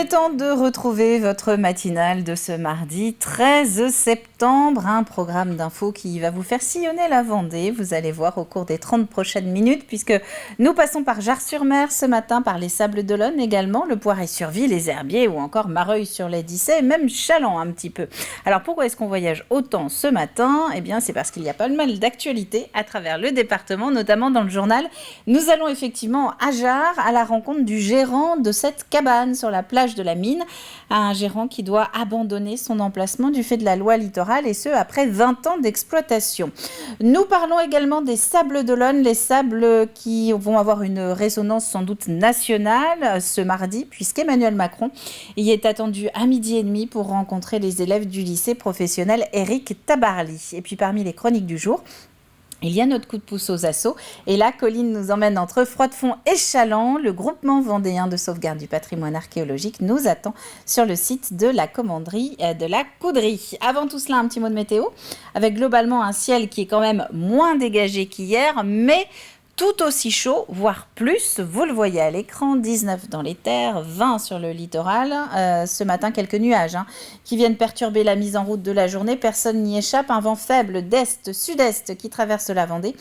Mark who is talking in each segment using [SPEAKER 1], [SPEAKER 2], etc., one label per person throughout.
[SPEAKER 1] temps de retrouver votre matinale de ce mardi 13 septembre, un programme d'infos qui va vous faire sillonner la Vendée, vous allez voir au cours des 30 prochaines minutes, puisque nous passons par Jars-sur-Mer ce matin, par les Sables d'Olonne également, le Poiret-sur-Vie, les Herbiers ou encore Mareuil-sur-les-Dissets et même Challans un petit peu. Alors pourquoi est-ce qu'on voyage autant ce matin ? Eh bien c'est parce qu'il y a pas mal d'actualités à travers le département, notamment dans le journal. Nous allons effectivement à Jars à la rencontre du gérant de cette cabane sur la plage de la Mine, un gérant qui doit abandonner son emplacement du fait de la loi littorale et ce après 20 ans d'exploitation. Nous parlons également des Sables d'Olonne, les sables qui vont avoir une résonance sans doute nationale ce mardi puisqu'Emmanuel Macron y est attendu à 12h30 pour rencontrer les élèves du lycée professionnel Éric Tabarly. Et puis parmi les chroniques du jour, il y a notre coup de pouce aux assos. Et là, Colline nous emmène entre Froidefond et Challans. Le groupement vendéen de sauvegarde du patrimoine archéologique nous attend sur le site de la commanderie de la Coudrie. Avant tout cela, un petit mot de météo, avec globalement un ciel qui est quand même moins dégagé qu'hier, mais tout aussi chaud, voire plus. Vous le voyez à l'écran, 19 dans les terres, 20 sur le littoral. Ce matin, quelques nuages qui viennent perturber la mise en route de la journée. Personne n'y échappe. Un vent faible d'est-sud-est qui traverse la Vendée.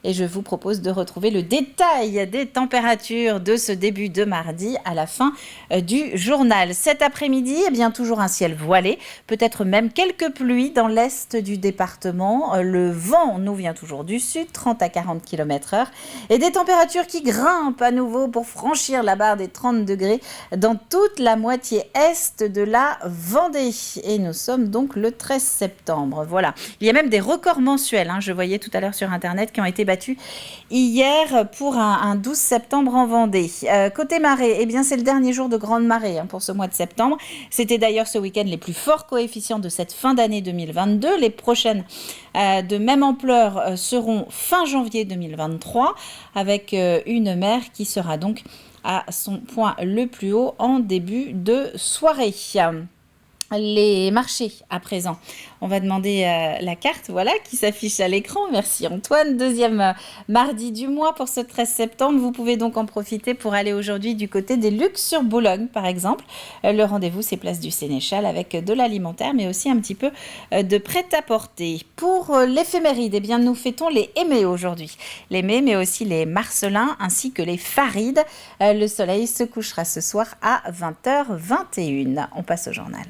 [SPEAKER 1] Et je vous propose de retrouver le détail des températures de ce début de mardi à la fin du journal. Cet après-midi, eh bien, toujours un ciel voilé, peut-être même quelques pluies dans l'est du département. Le vent nous vient toujours du sud, 30 à 40 km/h. Et des températures qui grimpent à nouveau pour franchir la barre des 30 degrés dans toute la moitié est de la Vendée. Et nous sommes donc le 13 septembre. Voilà. Il y a même des records mensuels, je voyais tout à l'heure sur Internet, qui ont été battus hier pour un 12 septembre en Vendée. Côté marée, eh bien c'est le dernier jour de grande marée pour ce mois de septembre. C'était d'ailleurs ce week-end les plus forts coefficients de cette fin d'année 2022. Les prochaines de même ampleur seront fin janvier 2023 avec une mer qui sera donc à son point le plus haut en début de soirée. Les marchés à présent. On va demander la carte qui s'affiche à l'écran. Merci Antoine. Deuxième mardi du mois pour ce 13 septembre. Vous pouvez donc en profiter pour aller aujourd'hui du côté des Lucs sur Boulogne par exemple. Le rendez-vous c'est place du Sénéchal avec de l'alimentaire mais aussi un petit peu de prêt-à-porter. Pour l'éphéméride, eh bien, nous fêtons les Aimés aujourd'hui. Les Aimés mais aussi les Marcelins ainsi que les Farides. Le soleil se couchera ce soir à 20h21. On passe au journal.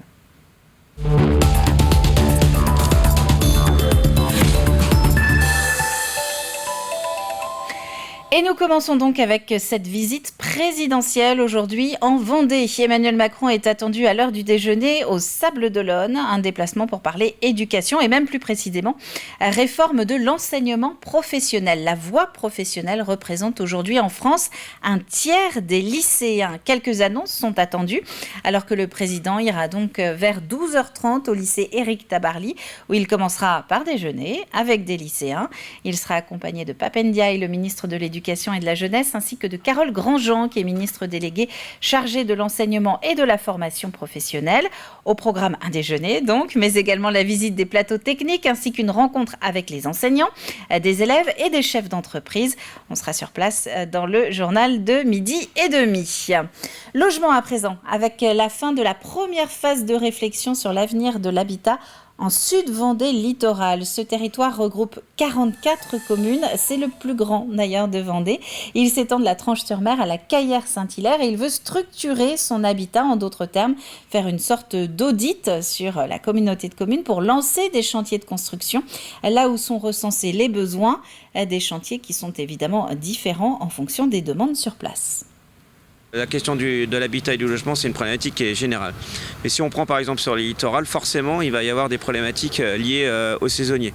[SPEAKER 1] Et nous commençons donc avec cette visite présidentielle aujourd'hui en Vendée. Emmanuel Macron est attendu à l'heure du déjeuner aux Sables d'Olonne, un déplacement pour parler éducation et même plus précisément réforme de l'enseignement professionnel. La voie professionnelle représente aujourd'hui en France un tiers des lycéens. Quelques annonces sont attendues alors que le président ira donc vers 12h30 au lycée Éric Tabarly où il commencera par déjeuner avec des lycéens. Il sera accompagné de Pape Ndiaye, le ministre de l'Éducation et de la Jeunesse, ainsi que de Carole Grandjean, qui est ministre déléguée chargée de l'enseignement et de la formation professionnelle. Au programme, un déjeuner donc, mais également la visite des plateaux techniques, ainsi qu'une rencontre avec les enseignants, des élèves et des chefs d'entreprise. On sera sur place dans le journal de 12h30. Logement à présent, avec la fin de la première phase de réflexion sur l'avenir de l'habitat en Sud-Vendée littorale. Ce territoire regroupe 44 communes. C'est le plus grand d'ailleurs de Vendée. Il s'étend de la Tranche-sur-Mer à la Caillère-Saint-Hilaire et il veut structurer son habitat, en d'autres termes, faire une sorte d'audit sur la communauté de communes pour lancer des chantiers de construction là où sont recensés les besoins, des chantiers qui sont évidemment différents en fonction des demandes sur place.
[SPEAKER 2] La question de l'habitat et du logement, c'est une problématique qui est générale. Mais si on prend par exemple sur les littorales, forcément, il va y avoir des problématiques liées aux saisonniers.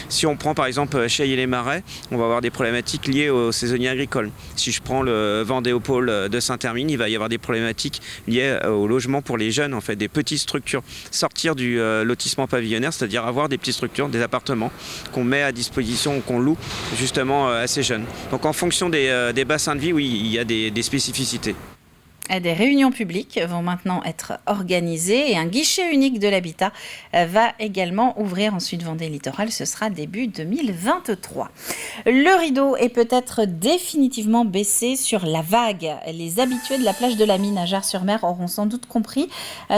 [SPEAKER 2] Si on prend par exemple Chailly-les-Marais, on va avoir des problématiques liées aux saisonniers agricoles. Si je prends le Vendéopole de Saint-Hermine, il va y avoir des problématiques liées au logement pour les jeunes, en fait, des petites structures. Sortir du lotissement pavillonnaire, c'est-à-dire avoir des petites structures, des appartements qu'on met à disposition ou qu'on loue justement à ces jeunes. Donc en fonction des bassins de vie, oui, il y a des spécificités.
[SPEAKER 1] Des réunions publiques vont maintenant être organisées et un guichet unique de l'habitat va également ouvrir en Sud-Vendée Littoral. Ce sera début 2023. Le rideau est peut-être définitivement baissé sur la vague. Les habitués de la plage de la Mine à Jars-sur-Mer auront sans doute compris.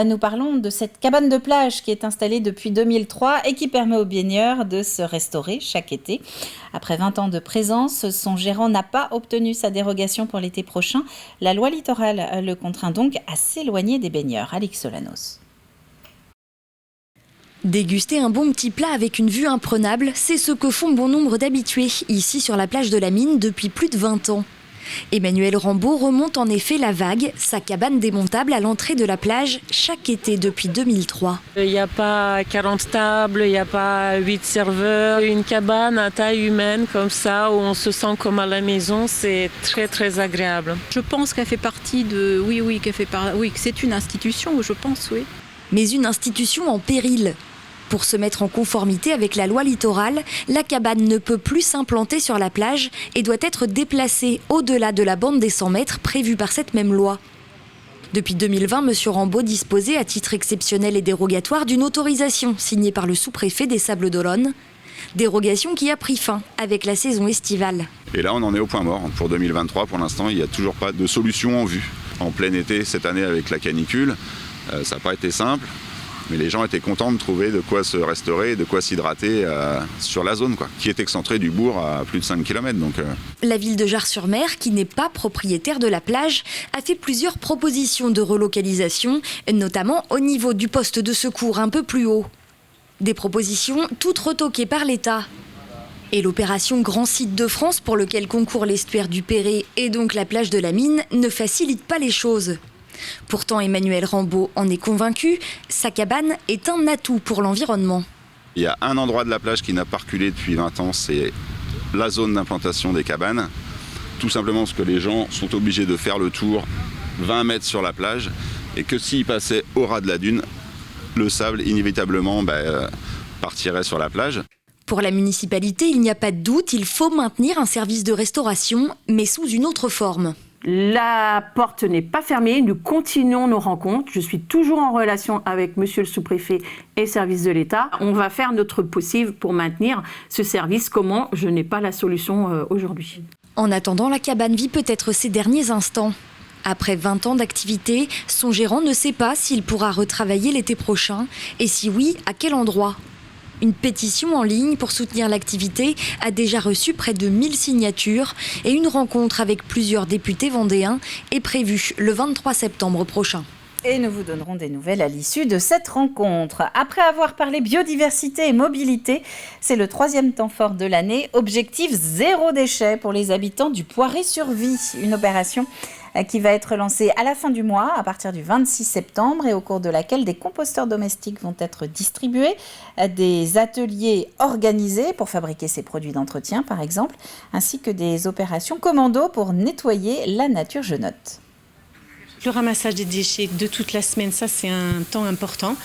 [SPEAKER 1] Nous parlons de cette cabane de plage qui est installée depuis 2003 et qui permet aux baigneurs de se restaurer chaque été. Après 20 ans de présence, son gérant n'a pas obtenu sa dérogation pour l'été prochain. La loi littorale le contraint donc à s'éloigner des baigneurs. Alix Solanos.
[SPEAKER 3] Déguster un bon petit plat avec une vue imprenable, c'est ce que font bon nombre d'habitués ici sur la plage de la Mine depuis plus de 20 ans. Emmanuel Rambaud remonte en effet la vague, sa cabane démontable à l'entrée de la plage chaque été depuis 2003.
[SPEAKER 4] Il n'y a pas 40 tables, il n'y a pas 8 serveurs. Une cabane à taille humaine comme ça, où on se sent comme à la maison, c'est très très agréable.
[SPEAKER 5] Je pense qu'elle fait partie de... Oui, que c'est une institution, je pense, oui.
[SPEAKER 3] Mais une institution en péril. Pour se mettre en conformité avec la loi littorale, la cabane ne peut plus s'implanter sur la plage et doit être déplacée au-delà de la bande des 100 mètres prévue par cette même loi. Depuis 2020, M. Rambaud disposait à titre exceptionnel et dérogatoire d'une autorisation signée par le sous-préfet des Sables-d'Olonne. Dérogation qui a pris fin avec la saison estivale.
[SPEAKER 6] Et là, on en est au point mort. Pour 2023, pour l'instant, il n'y a toujours pas de solution en vue. En plein été, cette année, avec la canicule, ça n'a pas été simple. Mais les gens étaient contents de trouver de quoi se restaurer, de quoi s'hydrater sur la zone, qui est excentrée du bourg à plus de 5 km.
[SPEAKER 3] La ville de Jars-sur-Mer, qui n'est pas propriétaire de la plage, a fait plusieurs propositions de relocalisation, notamment au niveau du poste de secours un peu plus haut. Des propositions toutes retoquées par l'État. Et l'opération Grand Site de France, pour lequel concourt l'estuaire du Perret et donc la plage de la Mine, ne facilite pas les choses. Pourtant, Emmanuel Rambaud en est convaincu, sa cabane est un atout pour l'environnement.
[SPEAKER 6] Il y a un endroit de la plage qui n'a pas reculé depuis 20 ans, c'est la zone d'implantation des cabanes. Tout simplement parce que les gens sont obligés de faire le tour 20 mètres sur la plage et que s'ils passaient au ras de la dune, le sable inévitablement partirait sur la plage.
[SPEAKER 3] Pour la municipalité, il n'y a pas de doute, il faut maintenir un service de restauration, mais sous une autre forme.
[SPEAKER 7] La porte n'est pas fermée, nous continuons nos rencontres. Je suis toujours en relation avec monsieur le sous-préfet et service de l'État. On va faire notre possible pour maintenir ce service. Comment? Je n'ai pas la solution aujourd'hui.
[SPEAKER 3] En attendant, la cabane vit peut-être ses derniers instants. Après 20 ans d'activité, son gérant ne sait pas s'il pourra retravailler l'été prochain. Et si oui, à quel endroit ? Une pétition en ligne pour soutenir l'activité a déjà reçu près de 1000 signatures et une rencontre avec plusieurs députés vendéens est prévue le 23 septembre prochain.
[SPEAKER 1] Et nous vous donnerons des nouvelles à l'issue de cette rencontre. Après avoir parlé biodiversité et mobilité, c'est le 3e temps fort de l'année. Objectif 0 déchet pour les habitants du Poiré-sur-Vie. Une opération qui va être lancée à la fin du mois, à partir du 26 septembre, et au cours de laquelle des composteurs domestiques vont être distribués, des ateliers organisés pour fabriquer ces produits d'entretien, par exemple, ainsi que des opérations commando pour nettoyer la nature, je note.
[SPEAKER 4] Le ramassage des déchets de toute la semaine, ça c'est un temps important.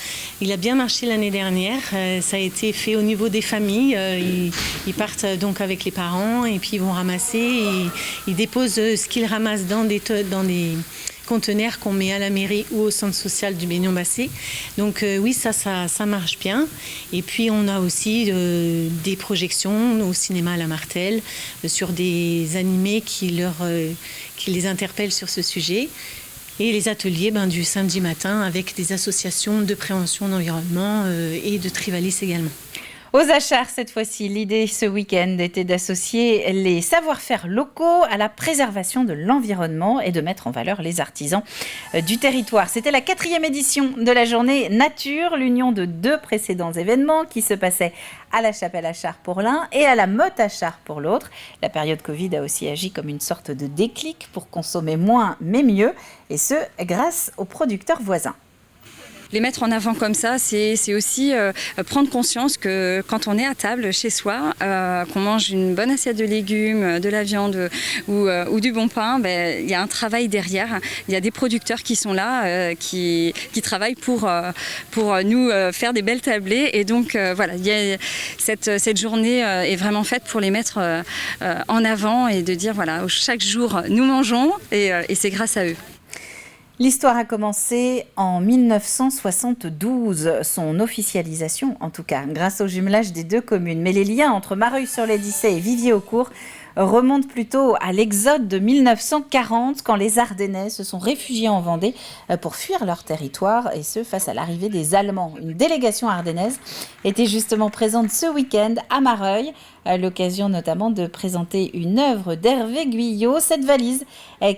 [SPEAKER 4] Il a bien marché l'année dernière. Ça a été fait au niveau des familles. Ils partent donc avec les parents et puis ils vont ramasser. Et ils déposent ce qu'ils ramassent dans des conteneurs qu'on met à la mairie ou au centre social du Baignon-Bassé. Donc oui, ça marche bien. Et puis on a aussi des projections au cinéma à la Martelle sur des animés qui les interpellent sur ce sujet. Et les ateliers du samedi matin avec des associations de prévention d'environnement et de Trivalis également.
[SPEAKER 1] Aux Achars, cette fois-ci, l'idée ce week-end était d'associer les savoir-faire locaux à la préservation de l'environnement et de mettre en valeur les artisans du territoire. C'était la 4e édition de la journée Nature, l'union de 2 précédents événements qui se passaient à la Chapelle Achard pour l'un et à la Motte Achard pour l'autre. La période Covid a aussi agi comme une sorte de déclic pour consommer moins mais mieux, et ce, grâce aux producteurs voisins.
[SPEAKER 8] Les mettre en avant comme ça, c'est aussi prendre conscience que quand on est à table chez soi, qu'on mange une bonne assiette de légumes, de la viande ou du bon pain, il y a un travail derrière. Il y a des producteurs qui sont là, qui travaillent pour nous faire des belles tablées. Et donc voilà, cette journée est vraiment faite pour les mettre en avant et de dire voilà, chaque jour nous mangeons et c'est grâce à eux.
[SPEAKER 1] L'histoire a commencé en 1972, son officialisation en tout cas, grâce au jumelage des deux communes. Mais les liens entre Mareuil-sur-l'Odyssée et Viviers-au-Court remontent plutôt à l'exode de 1940, quand les Ardennais se sont réfugiés en Vendée pour fuir leur territoire, et ce face à l'arrivée des Allemands. Une délégation ardennaise était justement présente ce week-end à Mareuil, à l'occasion notamment de présenter une œuvre d'Hervé Guyot, cette valise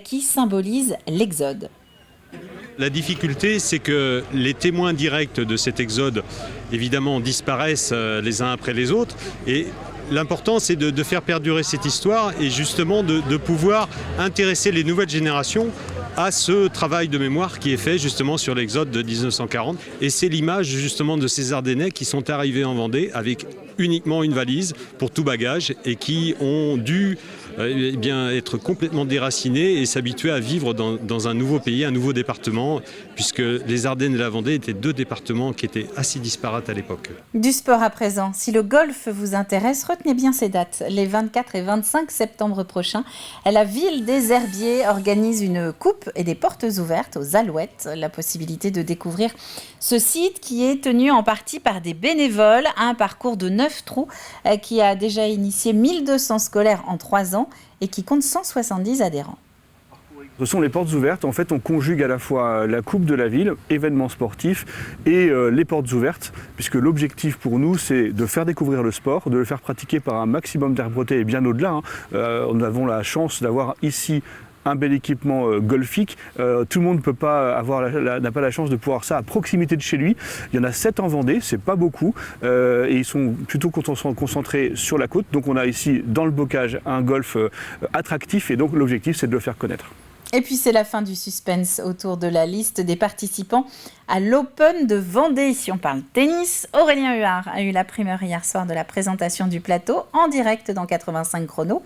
[SPEAKER 1] qui symbolise l'exode.
[SPEAKER 9] La difficulté, c'est que les témoins directs de cet exode, évidemment, disparaissent les uns après les autres. Et l'important, c'est de faire perdurer cette histoire et justement de pouvoir intéresser les nouvelles générations à ce travail de mémoire qui est fait justement sur l'exode de 1940. Et c'est l'image justement de ces Ardennais qui sont arrivés en Vendée avec uniquement une valise pour tout bagage et qui ont dû être complètement déracinés et s'habituer à vivre dans un nouveau pays, un nouveau département, puisque les Ardennes et la Vendée étaient deux départements qui étaient assez disparates à l'époque.
[SPEAKER 1] Du sport à présent. Si le golf vous intéresse, retenez bien ces dates. Les 24 et 25 septembre prochains, la ville des Herbiers organise une coupe et des portes ouvertes aux Alouettes. La possibilité de découvrir ce site qui est tenu en partie par des bénévoles, un parcours de 9 trous qui a déjà initié 1200 scolaires en 3 ans et qui compte 170 adhérents.
[SPEAKER 10] Ce sont les portes ouvertes. En fait, on conjugue à la fois la Coupe de la Ville, événements sportifs, et les portes ouvertes, puisque l'objectif pour nous, c'est de faire découvrir le sport, de le faire pratiquer par un maximum d'air breté et bien au-delà. Nous avons la chance d'avoir ici un bel équipement golfique. Tout le monde peut pas n'a pas la chance de pouvoir ça à proximité de chez lui. Il y en a 7 en Vendée, c'est pas beaucoup, et ils sont plutôt concentrés sur la côte. Donc on a ici dans le bocage un golf attractif, et donc l'objectif c'est de le faire connaître.
[SPEAKER 1] Et puis c'est la fin du suspense autour de la liste des participants à l'Open de Vendée. Si on parle tennis, Aurélien Huard a eu la primeur hier soir de la présentation du plateau en direct dans 85 chrono.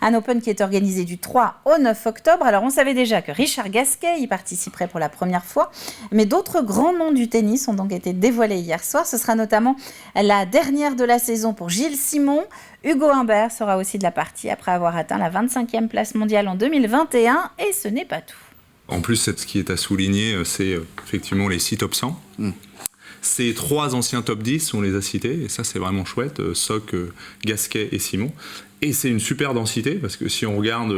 [SPEAKER 1] Un Open qui est organisé du 3 au 9 octobre. Alors on savait déjà que Richard Gasquet y participerait pour la première fois, mais d'autres grands noms du tennis ont donc été dévoilés hier soir. Ce sera notamment la dernière de la saison pour Gilles Simon. Hugo Humbert sera aussi de la partie après avoir atteint la 25e place mondiale en 2021, et ce n'est pas tout.
[SPEAKER 11] En plus, ce qui est à souligner, c'est effectivement les 6 top 100. Ces 3 anciens top 10, on les a cités, et ça c'est vraiment chouette, Soc, Gasquet et Simon. Et c'est une super densité, parce que si on regarde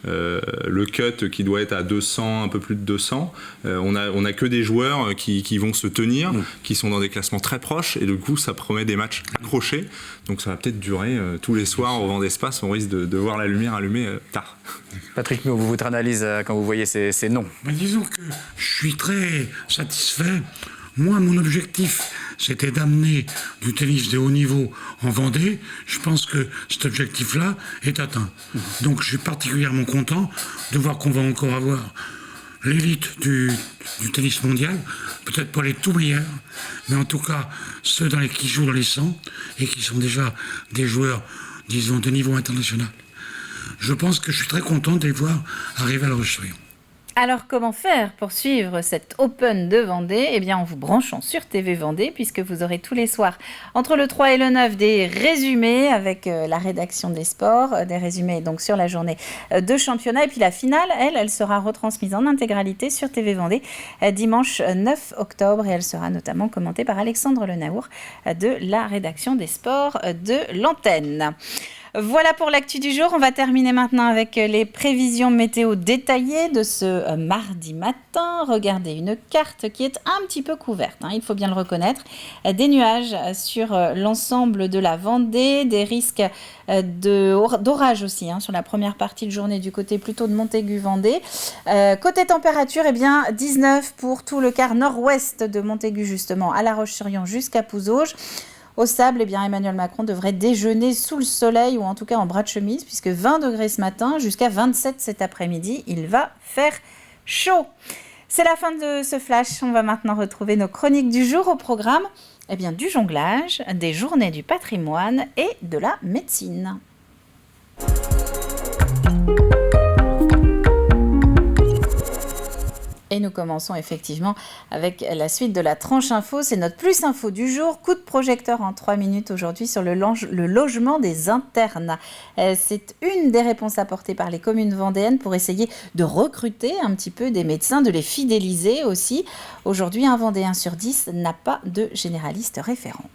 [SPEAKER 11] le cut qui doit être à 200, un peu plus de 200, on a que des joueurs qui vont se tenir, qui sont dans des classements très proches, et du coup ça promet des matchs accrochés. Donc ça va peut-être durer tous les soirs au Vendée Espace, on risque de voir la lumière allumée tard.
[SPEAKER 12] Patrick Mio, votre analyse quand vous voyez ces noms?
[SPEAKER 13] Disons que je suis très satisfait. Moi, mon objectif, c'était d'amener du tennis de haut niveau en Vendée. Je pense que cet objectif-là est atteint. Donc, je suis particulièrement content de voir qu'on va encore avoir l'élite du tennis mondial, peut-être pas les tout meilleurs, mais en tout cas, ceux qui jouent dans les 100 et qui sont déjà des joueurs, disons, de niveau international. Je pense que je suis très content de les voir arriver à leur échelon.
[SPEAKER 1] Alors, comment faire pour suivre cet Open de Vendée? Eh bien, en vous branchant sur TV Vendée, puisque vous aurez tous les soirs, entre le 3 et le 9, des résumés avec la rédaction des sports, des résumés donc sur la journée de championnat. Et puis la finale, elle sera retransmise en intégralité sur TV Vendée dimanche 9 octobre. Et elle sera notamment commentée par Alexandre Lenaour de la rédaction des sports de l'antenne. Voilà pour l'actu du jour. On va terminer maintenant avec les prévisions météo détaillées de ce mardi matin. Regardez, une carte qui est un petit peu couverte, il faut bien le reconnaître. Des nuages sur l'ensemble de la Vendée, des risques d'orage aussi sur la première partie de journée du côté plutôt de Montaigu-Vendée. Côté température, 19 pour tout le quart nord-ouest de Montaigu justement, à La Roche-sur-Yon jusqu'à Pouzauges. Au Sable, Emmanuel Macron devrait déjeuner sous le soleil, ou en tout cas en bras de chemise, puisque 20 degrés ce matin, jusqu'à 27 cet après-midi. Il va faire chaud. C'est la fin de ce flash. On va maintenant retrouver nos chroniques du jour au programme. Du jonglage, des journées du patrimoine et de la médecine. Et nous commençons effectivement avec la suite de la tranche info. C'est notre plus info du jour. Coup de projecteur en 3 minutes aujourd'hui sur le logement des internes. C'est une des réponses apportées par les communes vendéennes pour essayer de recruter un petit peu des médecins, de les fidéliser aussi. Aujourd'hui, un Vendéen sur 10 n'a pas de généraliste référent.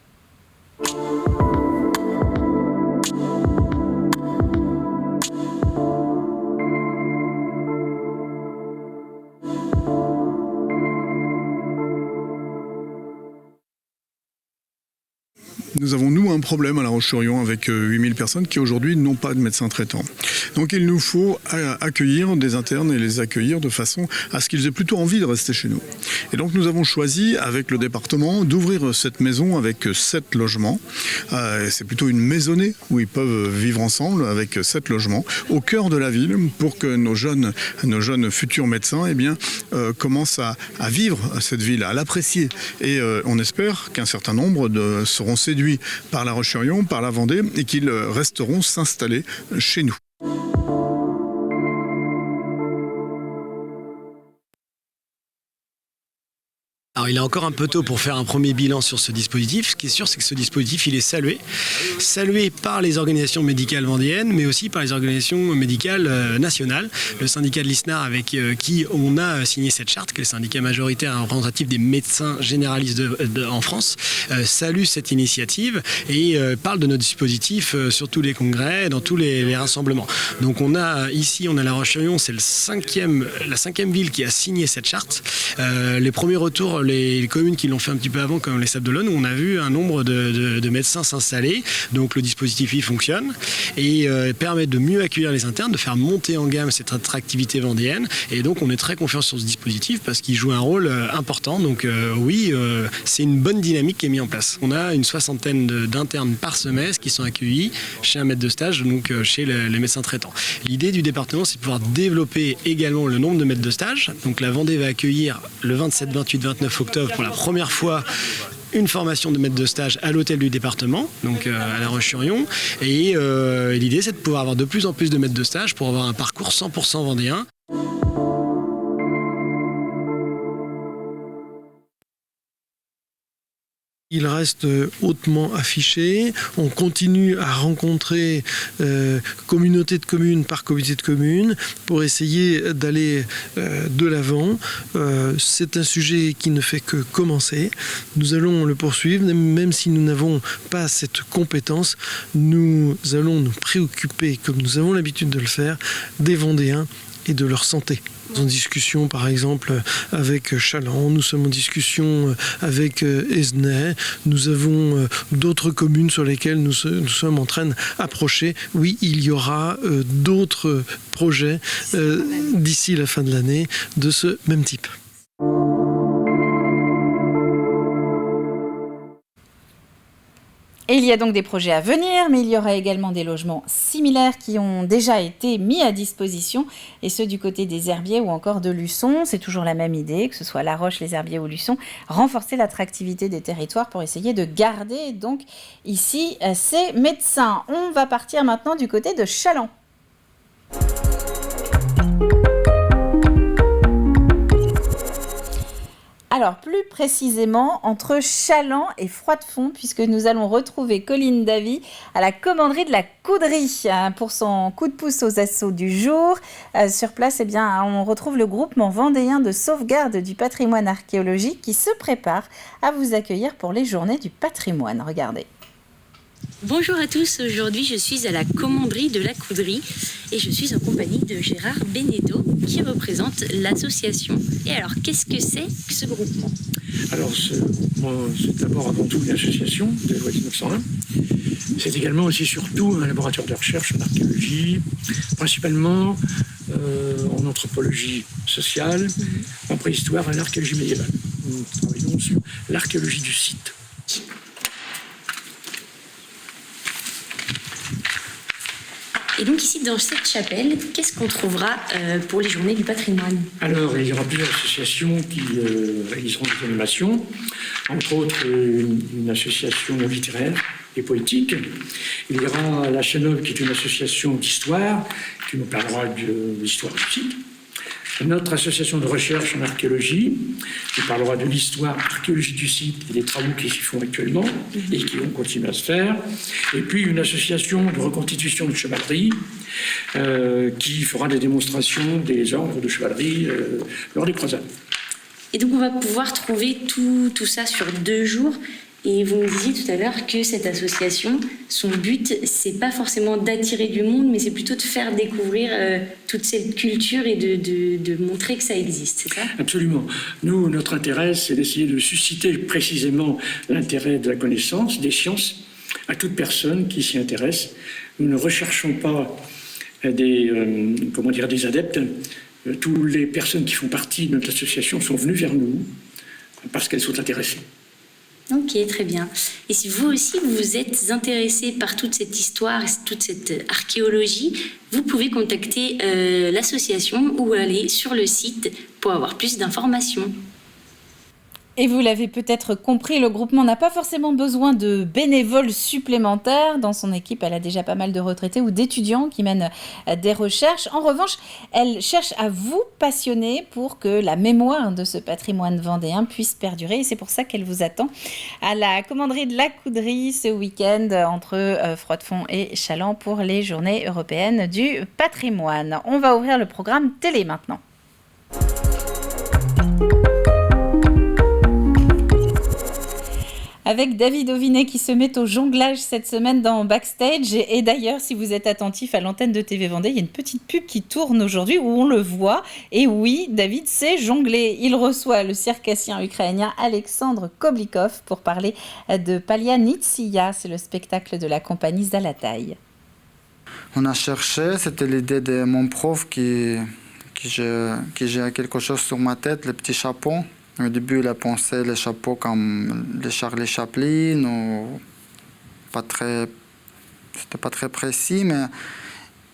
[SPEAKER 14] Nous avons, nous, un problème à La Roche-sur-Yon avec 8000 personnes qui aujourd'hui n'ont pas de médecin traitant. Donc il nous faut accueillir des internes et les accueillir de façon à ce qu'ils aient plutôt envie de rester chez nous. Et donc nous avons choisi avec le département d'ouvrir cette maison avec 7 logements. C'est plutôt une maisonnée où ils peuvent vivre ensemble avec 7 logements au cœur de la ville pour que nos jeunes futurs médecins commencent à vivre cette ville, à l'apprécier. Et on espère qu'un certain nombre seront séduits par La Roche-sur-Yon, par la Vendée, et qu'ils resteront s'installer chez nous.
[SPEAKER 15] Alors il est encore un peu tôt pour faire un premier bilan sur ce dispositif. Ce qui est sûr, c'est que ce dispositif, il est salué par les organisations médicales vendéennes, mais aussi par les organisations médicales nationales. Le syndicat de l'ISNAR, avec qui on a signé cette charte, qui est le syndicat majoritaire représentatif des médecins généralistes en France, salue cette initiative et parle de notre dispositif sur tous les congrès, dans tous les rassemblements. Donc on a ici, on a La Roche-sur-Yon, c'est la cinquième ville qui a signé cette charte. Les premiers retours, les communes qui l'ont fait un petit peu avant, comme les Sables d'Olonne, où on a vu un nombre de médecins s'installer. Donc le dispositif il fonctionne et permet de mieux accueillir les internes, de faire monter en gamme cette attractivité vendéenne. Et donc on est très confiant sur ce dispositif parce qu'il joue un rôle important. Donc c'est une bonne dynamique qui est mise en place. On a une 60aine d'internes par semestre qui sont accueillis chez un maître de stage, donc chez les médecins traitants. L'idée du département, c'est de pouvoir développer également le nombre de maîtres de stage. Donc la Vendée va accueillir le 27, 28, 29 octobre pour la première fois une formation de maître de stage à l'hôtel du département, donc à La Roche-sur-Yon. Et l'idée, c'est de pouvoir avoir de plus en plus de maîtres de stage pour avoir un parcours 100% vendéen.
[SPEAKER 16] Il reste hautement affiché. On continue à rencontrer communauté de communes par communauté de communes pour essayer d'aller de l'avant. C'est un sujet qui ne fait que commencer. Nous allons le poursuivre, même si nous n'avons pas cette compétence. Nous allons nous préoccuper, comme nous avons l'habitude de le faire, des Vendéens et de leur santé. Nous sommes en discussion par exemple avec Chaland, nous sommes en discussion avec Esnay, nous avons d'autres communes sur lesquelles nous sommes en train d'approcher. Oui, il y aura d'autres projets d'ici la fin de l'année de ce même type.
[SPEAKER 1] Et il y a donc des projets à venir, mais il y aura également des logements similaires qui ont déjà été mis à disposition, et ceux du côté des Herbiers ou encore de Luçon. C'est toujours la même idée, que ce soit La Roche, les Herbiers ou Luçon, renforcer l'attractivité des territoires pour essayer de garder donc ici ces médecins. On va partir maintenant du côté de Chaland. Alors, plus précisément, entre Chaland et Froidefond, puisque nous allons retrouver Colline Davy à la commanderie de la Couderie pour son coup de pouce aux assauts du jour. Sur place, on retrouve le groupement vendéen de sauvegarde du patrimoine archéologique qui se prépare à vous accueillir pour les journées du patrimoine. Regardez.
[SPEAKER 17] Bonjour à tous, aujourd'hui je suis à la commanderie de la Couderie et je suis en compagnie de Gérard Beneteau qui représente l'association. Et alors, qu'est-ce que c'est que ce groupement?
[SPEAKER 18] Alors, ce groupement, c'est d'abord avant tout une association de la loi 1901. C'est également aussi surtout un laboratoire de recherche en archéologie, principalement en anthropologie sociale, en préhistoire et en archéologie médiévale. Nous travaillons sur l'archéologie du site.
[SPEAKER 17] Et donc ici, dans cette chapelle, qu'est-ce qu'on trouvera pour les journées du patrimoine?
[SPEAKER 18] Alors, il y aura plusieurs associations qui réaliseront des animations, entre autres une association littéraire et poétique. Il y aura la Chenol, qui est une association d'histoire, qui nous parlera de l'histoire du site. notre association de recherche en archéologie, qui parlera de l'histoire archéologique du site et des travaux qui s'y font actuellement et qui vont continuer à se faire. Et puis une association de reconstitution de chevalerie qui fera des démonstrations des ordres de chevalerie lors des croisades.
[SPEAKER 17] Et donc on va pouvoir trouver tout ça sur 2 jours. Et vous me disiez tout à l'heure que cette association, son but, c'est pas forcément d'attirer du monde, mais c'est plutôt de faire découvrir toute cette culture et de montrer que ça existe, c'est ça ?
[SPEAKER 18] Absolument. Nous, notre intérêt, c'est d'essayer de susciter précisément l'intérêt de la connaissance, des sciences, à toute personne qui s'y intéresse. Nous ne recherchons pas des adeptes. Toutes les personnes qui font partie de notre association sont venues vers nous parce qu'elles sont intéressées.
[SPEAKER 17] Ok, très bien. Et si vous aussi, vous êtes intéressé par toute cette histoire et toute cette archéologie, vous pouvez contacter l'association ou aller sur le site pour avoir plus d'informations.
[SPEAKER 1] Et vous l'avez peut-être compris, le groupement n'a pas forcément besoin de bénévoles supplémentaires. Dans son équipe, elle a déjà pas mal de retraités ou d'étudiants qui mènent des recherches. En revanche, elle cherche à vous passionner pour que la mémoire de ce patrimoine vendéen puisse perdurer. Et c'est pour ça qu'elle vous attend à la commanderie de la Coudrie ce week-end entre Froidefond et Chaland pour les Journées européennes du patrimoine. On va ouvrir le programme télé maintenant. Avec David Auvinet qui se met au jonglage cette semaine dans Backstage. Et d'ailleurs, si vous êtes attentif à l'antenne de TV Vendée, il y a une petite pub qui tourne aujourd'hui où on le voit. Et oui, David sait jongler. Il reçoit le circassien ukrainien Alexandre Koblikov pour parler de Palianitsia. C'est le spectacle de la compagnie Zalataï.
[SPEAKER 19] On a cherché, c'était l'idée de mon prof qui j'ai quelque chose sur ma tête, le petit chapeau. Au début, il a pensé les chapeaux comme les Charlie Chaplin, ou c'était pas très précis, mais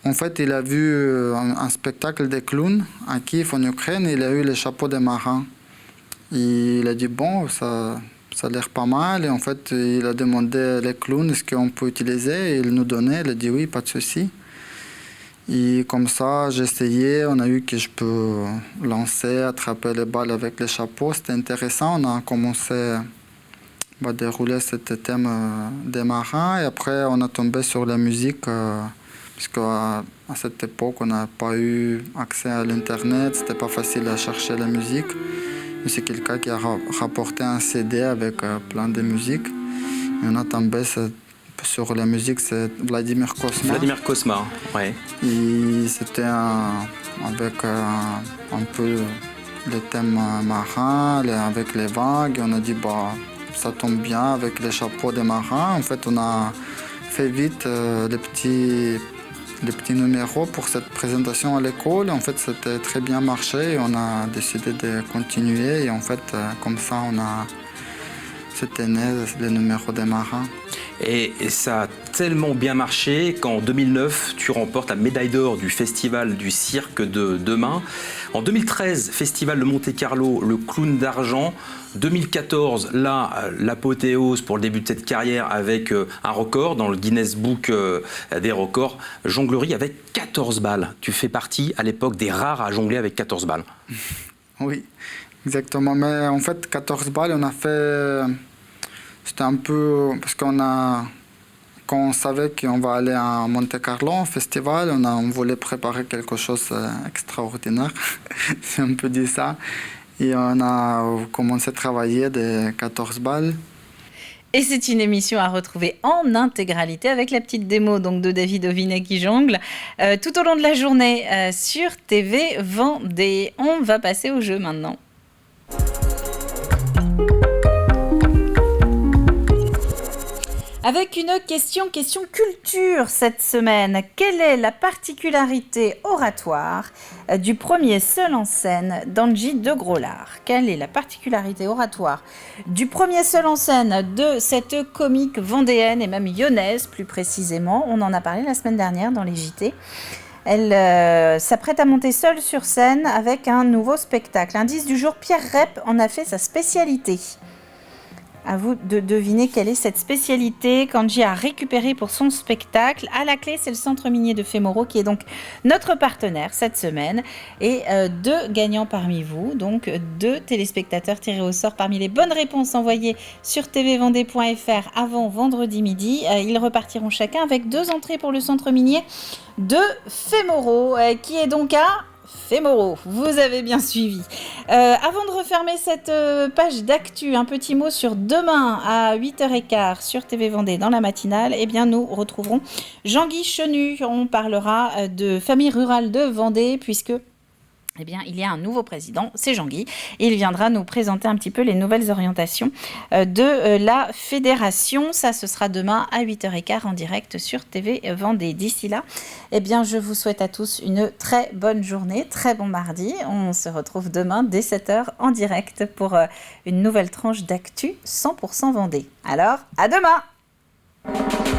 [SPEAKER 19] en fait, il a vu un spectacle de clowns à Kiev, en Ukraine, et il a eu les chapeaux des marins. Et il a dit, bon, ça a l'air pas mal, et en fait, il a demandé les clowns, est-ce qu'on peut utiliser, et il nous donnait, il a dit oui, pas de souci. Et comme ça, j'ai essayé, on a eu que je peux lancer, attraper les balles avec les chapeaux. C'était intéressant, on a commencé à dérouler ce thème des marins. Et après, on a tombé sur la musique, parce qu'à cette époque, on n'a pas eu accès à l'Internet, c'était pas facile à chercher la musique. Mais c'est quelqu'un qui a rapporté un CD avec plein de musiques. Et on a tombé sur la musique, c'est Vladimir Kosma.
[SPEAKER 20] Vladimir Kosma, ouais.
[SPEAKER 19] Et c'était avec un peu le thème marin, avec les vagues. On a dit, ça tombe bien avec les chapeaux des marins. En fait, on a fait vite les petits numéros pour cette présentation à l'école. En fait, c'était très bien marché et on a décidé de continuer. Et en fait, comme ça, c'était né le numéro des marins.
[SPEAKER 20] Et ça a tellement bien marché qu'en 2009, tu remportes la médaille d'or du Festival du cirque de demain. En 2013, Festival de Monte-Carlo, le clown d'argent. 2014, là, l'apothéose pour le début de cette carrière avec un record dans le Guinness Book des records. Jonglerie avec 14 balles. Tu fais partie à l'époque des rares à jongler avec 14 balles.
[SPEAKER 19] Oui, exactement. Mais en fait, 14 balles, on a fait... C'était un peu... Parce quand on savait qu'on va aller à Monte-Carlo, au festival, on voulait préparer quelque chose d'extraordinaire. C'est un peu dit ça. Et on a commencé à travailler de 14 balles.
[SPEAKER 1] Et c'est une émission à retrouver en intégralité avec la petite démo donc, de David Auvinet qui jongle tout au long de la journée sur TV Vendée. On va passer au jeu maintenant. Avec une question culture cette semaine. Quelle est la particularité oratoire du premier seul en scène d'Angie de Grolard ? Quelle est la particularité oratoire du premier seul en scène de cette comique vendéenne et même lyonnaise plus précisément ? On en a parlé la semaine dernière dans les JT. Elle s'apprête à monter seule sur scène avec un nouveau spectacle. Indice du jour, Pierre Rep en a fait sa spécialité. À vous de deviner quelle est cette spécialité qu'Angie a récupérée pour son spectacle. À la clé, c'est le Centre minier de Fémoro qui est donc notre partenaire cette semaine. Et 2 gagnants parmi vous, donc 2 téléspectateurs tirés au sort parmi les bonnes réponses envoyées sur tvvendée.fr avant vendredi midi. Ils repartiront chacun avec 2 entrées pour le Centre minier de Fémoro, qui est donc à Fémoro, vous avez bien suivi. Avant de refermer cette page d'actu, un petit mot sur demain à 8h15 sur TV Vendée dans la matinale. Eh bien, nous retrouverons Jean-Guy Chenu. On parlera de famille rurale de Vendée puisque eh bien, il y a un nouveau président, c'est Jean-Guy. Il viendra nous présenter un petit peu les nouvelles orientations de la fédération. Ça, ce sera demain à 8h15 en direct sur TV Vendée. D'ici là, eh bien, je vous souhaite à tous une très bonne journée, très bon mardi. On se retrouve demain dès 7h en direct pour une nouvelle tranche d'actu 100% Vendée. Alors, à demain!